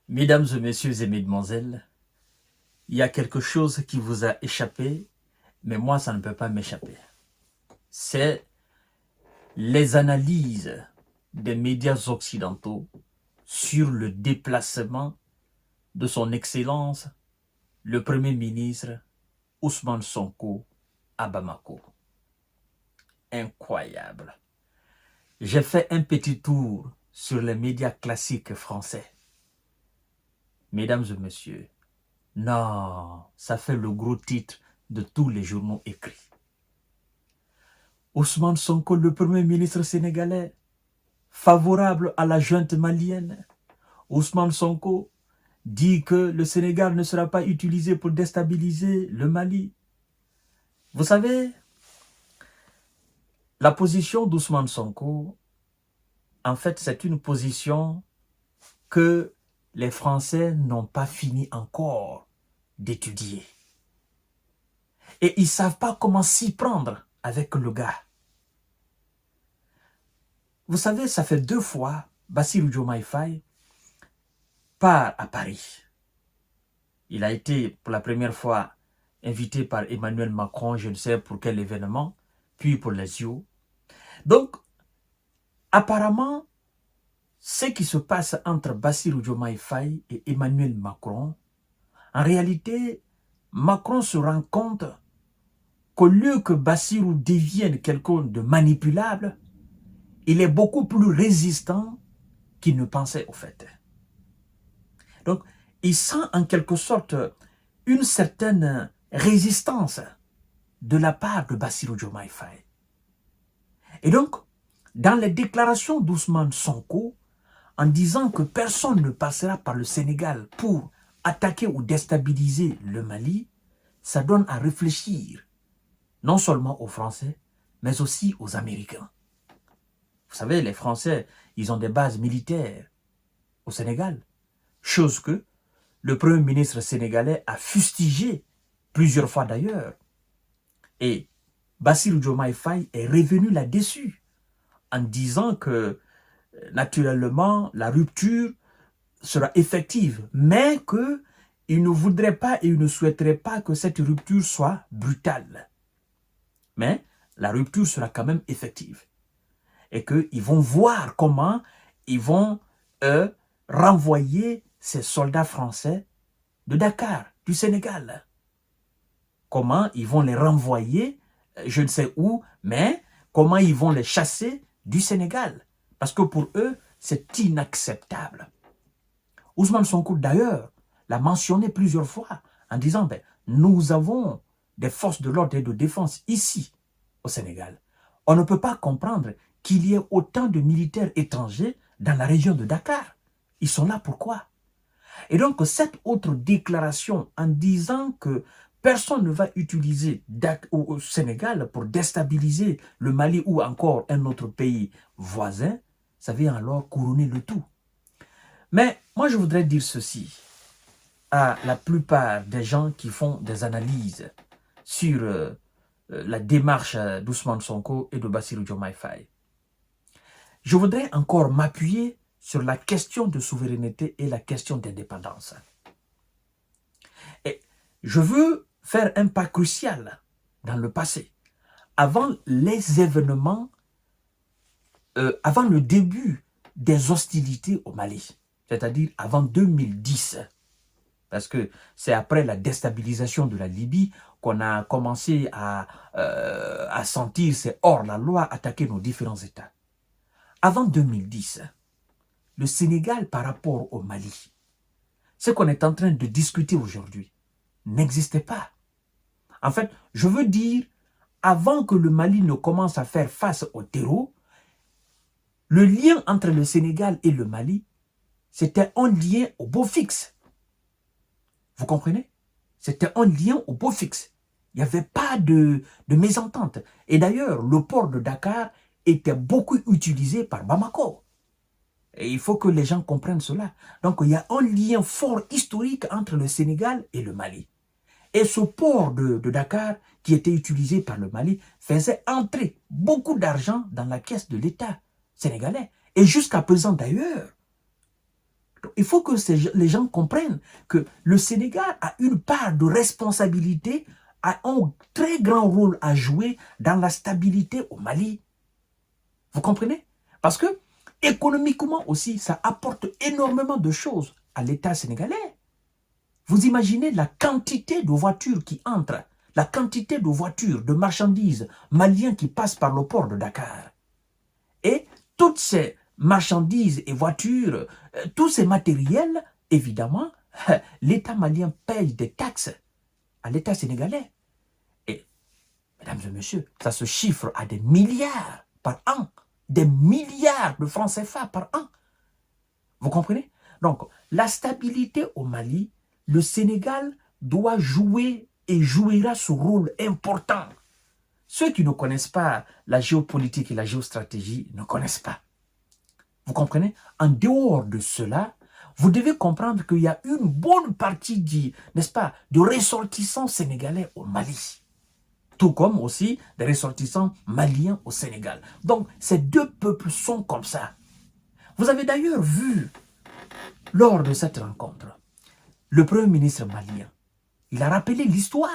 Mesdames et messieurs et mesdemoiselles, il y a quelque chose qui vous a échappé, mais moi, ça ne peut pas m'échapper. C'est les analyses des médias occidentaux sur le déplacement de son Excellence, le Premier ministre Ousmane Sonko à Bamako. Incroyable. J'ai fait un petit tour sur les médias classiques français. Mesdames et messieurs, non, ça fait le gros titre de tous les journaux écrits. Ousmane Sonko, le premier ministre sénégalais, favorable à la junte malienne. Ousmane Sonko dit que le Sénégal ne sera pas utilisé pour déstabiliser le Mali. Vous savez, la position d'Ousmane Sonko, en fait, c'est une position que les Français n'ont pas fini encore d'étudier. Et ils ne savent pas comment s'y prendre avec le gars. Vous savez, ça fait 2 fois, Bassirou Diomaye Faye part à Paris. Il a été pour la première fois invité par Emmanuel Macron, je ne sais pour quel événement, puis pour les JO. Donc, apparemment, ce qui se passe entre Bassirou Diomaye Faye et Emmanuel Macron, en réalité, Macron se rend compte qu'au lieu que Bassirou devienne quelqu'un de manipulable, il est beaucoup plus résistant qu'il ne pensait au fait. Donc, il sent en quelque sorte une certaine résistance de la part de Bassirou Diomaye Faye. Et donc, dans les déclarations d'Ousmane Sonko, en disant que personne ne passera par le Sénégal pour attaquer ou déstabiliser le Mali, ça donne à réfléchir, non seulement aux Français, mais aussi aux Américains. Vous savez, les Français, ils ont des bases militaires au Sénégal, chose que le Premier ministre sénégalais a fustigé plusieurs fois d'ailleurs. Et Bassirou Diomaye Faye est revenu là-dessus en disant que, naturellement, la rupture sera effective, mais qu'il ne voudrait pas et il ne souhaiterait pas que cette rupture soit brutale. Mais la rupture sera quand même effective. Et qu'ils vont voir comment ils vont renvoyer ces soldats français de Dakar, du Sénégal. Comment ils vont les renvoyer, je ne sais où, mais comment ils vont les chasser du Sénégal. Parce que pour eux, c'est inacceptable. Ousmane Sonko, d'ailleurs, l'a mentionné plusieurs fois en disant nous avons des forces de l'ordre et de défense ici, au Sénégal. On ne peut pas comprendre qu'il y ait autant de militaires étrangers dans la région de Dakar. Ils sont là pourquoi? Et donc, cette autre déclaration en disant que personne ne va utiliser au Sénégal pour déstabiliser le Mali ou encore un autre pays voisin, ça vient alors couronner le tout. Mais moi, je voudrais dire ceci à la plupart des gens qui font des analyses sur la démarche d'Ousmane Sonko et de Bassirou Diomaye Faye. Je voudrais encore m'appuyer sur la question de souveraineté et la question d'indépendance. Et je veux faire un pas crucial dans le passé. Avant les événements, avant le début des hostilités au Mali, c'est-à-dire avant 2010, parce que c'est après la déstabilisation de la Libye qu'on a commencé à sentir ces hors-la-loi attaquer nos différents États. Avant 2010, le Sénégal par rapport au Mali, ce qu'on est en train de discuter aujourd'hui, n'existait pas. En fait, je veux dire, avant que le Mali ne commence à faire face au terreau, le lien entre le Sénégal et le Mali, c'était un lien au beau fixe. Vous comprenez? C'était un lien au beau fixe. Il n'y avait pas de mésentente. Et d'ailleurs, le port de Dakar était beaucoup utilisé par Bamako. Et il faut que les gens comprennent cela. Donc, il y a un lien fort historique entre le Sénégal et le Mali. Et ce port de Dakar, qui était utilisé par le Mali, faisait entrer beaucoup d'argent dans la caisse de l'État sénégalais. Et jusqu'à présent d'ailleurs. il faut que les gens comprennent que le Sénégal a une part de responsabilité, a un très grand rôle à jouer dans la stabilité au Mali. Vous comprenez? Parce que économiquement aussi, ça apporte énormément de choses à l'État sénégalais. Vous imaginez la quantité de voitures qui entrent, la quantité de voitures, de marchandises maliens qui passent par le port de Dakar. Et toutes ces marchandises et voitures, tous ces matériels, évidemment, l'État malien paye des taxes à l'État sénégalais. Et, mesdames et messieurs, ça se chiffre à des milliards par an, des milliards de francs CFA par an. Vous comprenez? Donc, la stabilité au Mali, le Sénégal doit jouer et jouera ce rôle important. Ceux qui ne connaissent pas la géopolitique et la géostratégie ne connaissent pas. Vous comprenez? En dehors de cela, vous devez comprendre qu'il y a une bonne partie, n'est-ce pas, de ressortissants sénégalais au Mali. Tout comme aussi des ressortissants maliens au Sénégal. Donc, ces deux peuples sont comme ça. Vous avez d'ailleurs vu, lors de cette rencontre, le Premier ministre malien, il a rappelé l'histoire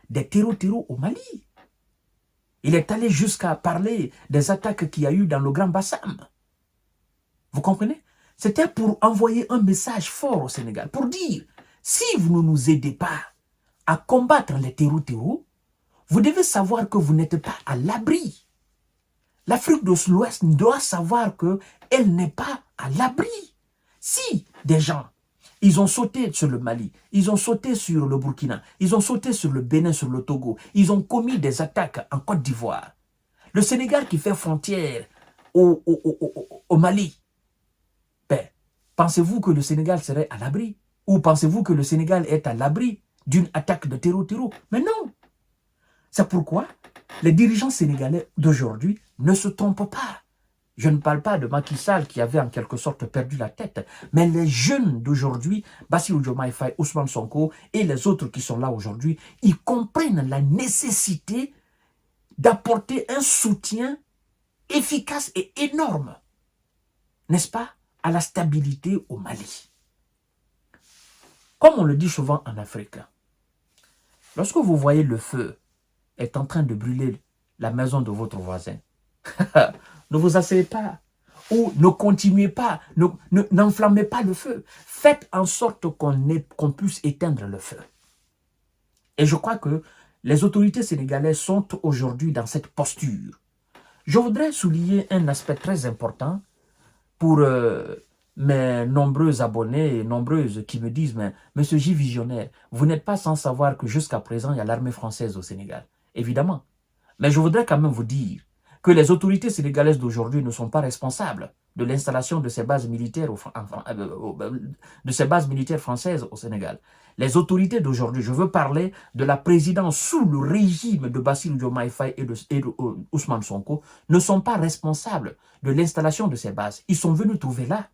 des terreaux au Mali. Il est allé jusqu'à parler des attaques qu'il y a eu dans le Grand Bassam. Vous comprenez? C'était pour envoyer un message fort au Sénégal, pour dire, si vous ne nous aidez pas à combattre les terreaux, vous devez savoir que vous n'êtes pas à l'abri. L'Afrique de l'Ouest doit savoir qu'elle n'est pas à l'abri. Si des gens, ils ont sauté sur le Mali, ils ont sauté sur le Burkina, ils ont sauté sur le Bénin, sur le Togo, ils ont commis des attaques en Côte d'Ivoire. Le Sénégal qui fait frontière au Mali, ben, pensez-vous que le Sénégal serait à l'abri? Ou pensez-vous que le Sénégal est à l'abri d'une attaque de terreau? Mais non! C'est pourquoi les dirigeants sénégalais d'aujourd'hui ne se trompent pas. Je ne parle pas de Macky Sall qui avait en quelque sorte perdu la tête, mais les jeunes d'aujourd'hui, Bassirou Diomaye Faye, Ousmane Sonko et les autres qui sont là aujourd'hui, ils comprennent la nécessité d'apporter un soutien efficace et énorme, n'est-ce pas, à la stabilité au Mali. Comme on le dit souvent en Afrique, lorsque vous voyez le feu est en train de brûler la maison de votre voisin, ne vous asseyez pas ou ne continuez pas, n'enflammez pas le feu. Faites en sorte qu'on puisse éteindre le feu. Et je crois que les autorités sénégalaises sont aujourd'hui dans cette posture. Je voudrais souligner un aspect très important pour mes nombreux abonnés et nombreuses qui me disent « Mais Monsieur J. Visionnaire, vous n'êtes pas sans savoir que jusqu'à présent, il y a l'armée française au Sénégal. » Évidemment. Mais je voudrais quand même vous dire que les autorités sénégalaises d'aujourd'hui ne sont pas responsables de l'installation de ces bases militaires françaises au Sénégal. Les autorités d'aujourd'hui, je veux parler de la présidence sous le régime de Bassirou Diomaye Faye et de Ousmane Sonko, ne sont pas responsables de l'installation de ces bases. Ils sont venus trouver là.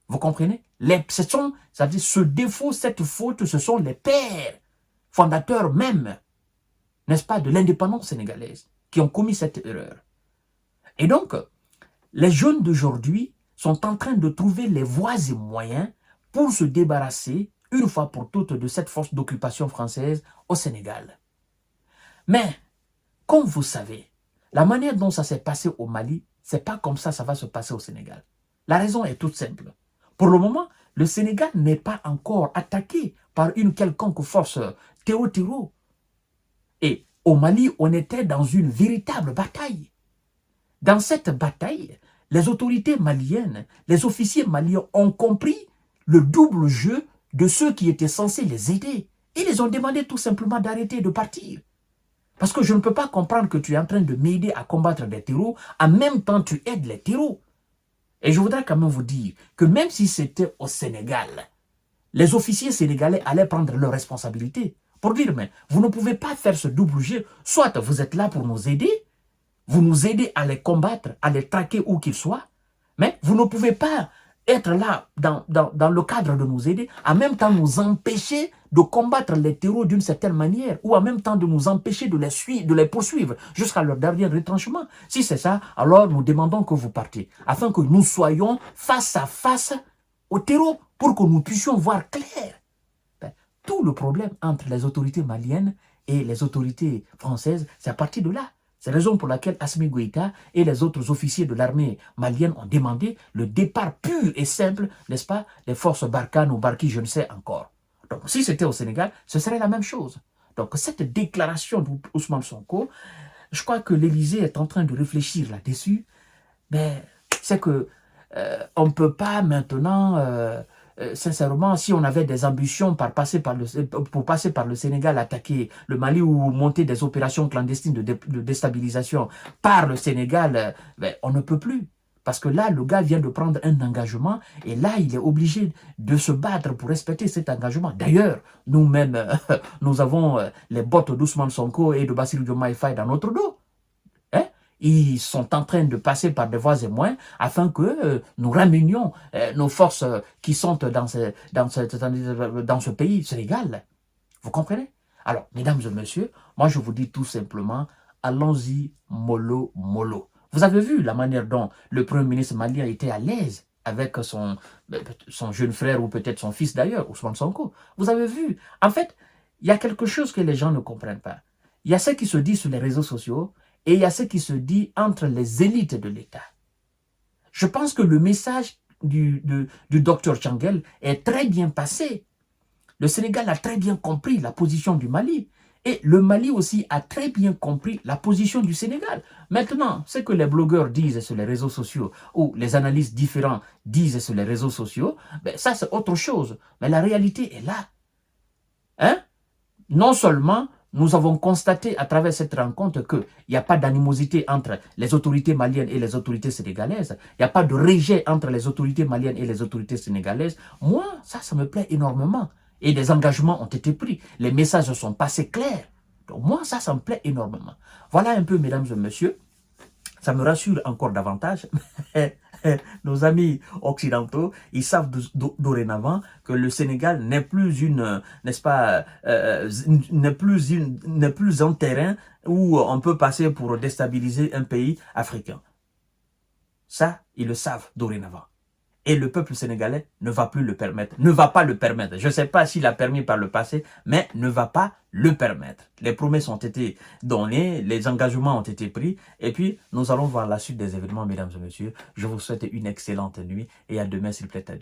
Vous comprenez? C'est-à-dire ce défaut, cette faute, ce sont les pères fondateurs même, n'est-ce pas, de l'indépendance sénégalaise, qui ont commis cette erreur. Et donc, les jeunes d'aujourd'hui sont en train de trouver les voies et moyens pour se débarrasser, une fois pour toutes, de cette force d'occupation française au Sénégal. Mais, comme vous savez, la manière dont ça s'est passé au Mali, c'est pas comme ça va se passer au Sénégal. La raison est toute simple. Pour le moment, le Sénégal n'est pas encore attaqué par une quelconque force terreau. Et au Mali, on était dans une véritable bataille. Dans cette bataille, les autorités maliennes, les officiers maliens ont compris le double jeu de ceux qui étaient censés les aider. Ils les ont demandé tout simplement d'arrêter de partir. Parce que je ne peux pas comprendre que tu es en train de m'aider à combattre des terreaux, en même temps tu aides les terreaux. Et je voudrais quand même vous dire que même si c'était au Sénégal, les officiers sénégalais allaient prendre leurs responsabilités pour dire, mais vous ne pouvez pas faire ce double jeu. Soit vous êtes là pour nous aider, vous nous aidez à les combattre, à les traquer où qu'ils soient, mais vous ne pouvez pas être là dans le cadre de nous aider, en même temps nous empêcher de combattre les terreaux d'une certaine manière, ou en même temps de nous empêcher de les poursuivre jusqu'à leur dernier retranchement. Si c'est ça, alors nous demandons que vous partiez, afin que nous soyons face à face au terreau, pour que nous puissions voir clair. Tout le problème entre les autorités maliennes et les autorités françaises, c'est à partir de là. C'est la raison pour laquelle Assimi Goïta et les autres officiers de l'armée malienne ont demandé le départ pur et simple, n'est-ce pas, des forces Barkhane ou Barki, je ne sais encore. Donc, si c'était au Sénégal, ce serait la même chose. Donc, cette déclaration d'Ousmane Sonko, je crois que l'Élysée est en train de réfléchir là-dessus, mais c'est que on ne peut pas maintenant... sincèrement, si on avait des ambitions pour passer par le Sénégal, attaquer le Mali ou monter des opérations clandestines de déstabilisation par le Sénégal, ben, on ne peut plus. Parce que là, le gars vient de prendre un engagement et là, il est obligé de se battre pour respecter cet engagement. D'ailleurs, nous-mêmes, nous avons les bottes d'Ousmane Sonko et de Bassirou Diomaye Faye dans notre dos. Ils sont en train de passer par des voies et moyens afin que nous ramenions nos forces qui sont dans ce pays, Sénégal. Vous comprenez? Alors, mesdames et messieurs, moi je vous dis tout simplement, allons-y mollo, mollo. Vous avez vu la manière dont le Premier ministre malien était à l'aise avec son jeune frère ou peut-être son fils d'ailleurs, Ousmane Sonko. Vous avez vu? En fait, il y a quelque chose que les gens ne comprennent pas. Il y a ce qui se dit sur les réseaux sociaux, et il y a ce qui se dit entre les élites de l'État. Je pense que le message du docteur Changel est très bien passé. Le Sénégal a très bien compris la position du Mali. Et le Mali aussi a très bien compris la position du Sénégal. Maintenant, ce que les blogueurs disent sur les réseaux sociaux ou les analystes différents disent sur les réseaux sociaux, ben ça c'est autre chose. Mais la réalité est là. Non seulement nous avons constaté à travers cette rencontre qu'il n'y a pas d'animosité entre les autorités maliennes et les autorités sénégalaises. Il n'y a pas de rejet entre les autorités maliennes et les autorités sénégalaises. Moi, ça me plaît énormément. Et des engagements ont été pris. Les messages sont passés clairs. Donc moi, ça me plaît énormément. Voilà un peu, mesdames et messieurs. Ça me rassure encore davantage. Nos amis occidentaux, ils savent dorénavant que le Sénégal n'est plus n'est-ce pas, n'est plus un terrain où on peut passer pour déstabiliser un pays africain. Ça, ils le savent dorénavant. Et le peuple sénégalais ne va plus le permettre, ne va pas le permettre. Je ne sais pas s'il a permis par le passé, mais ne va pas le permettre. Les promesses ont été données, les engagements ont été pris, et puis nous allons voir la suite des événements, mesdames et messieurs. Je vous souhaite une excellente nuit, et à demain s'il plaît à Dieu.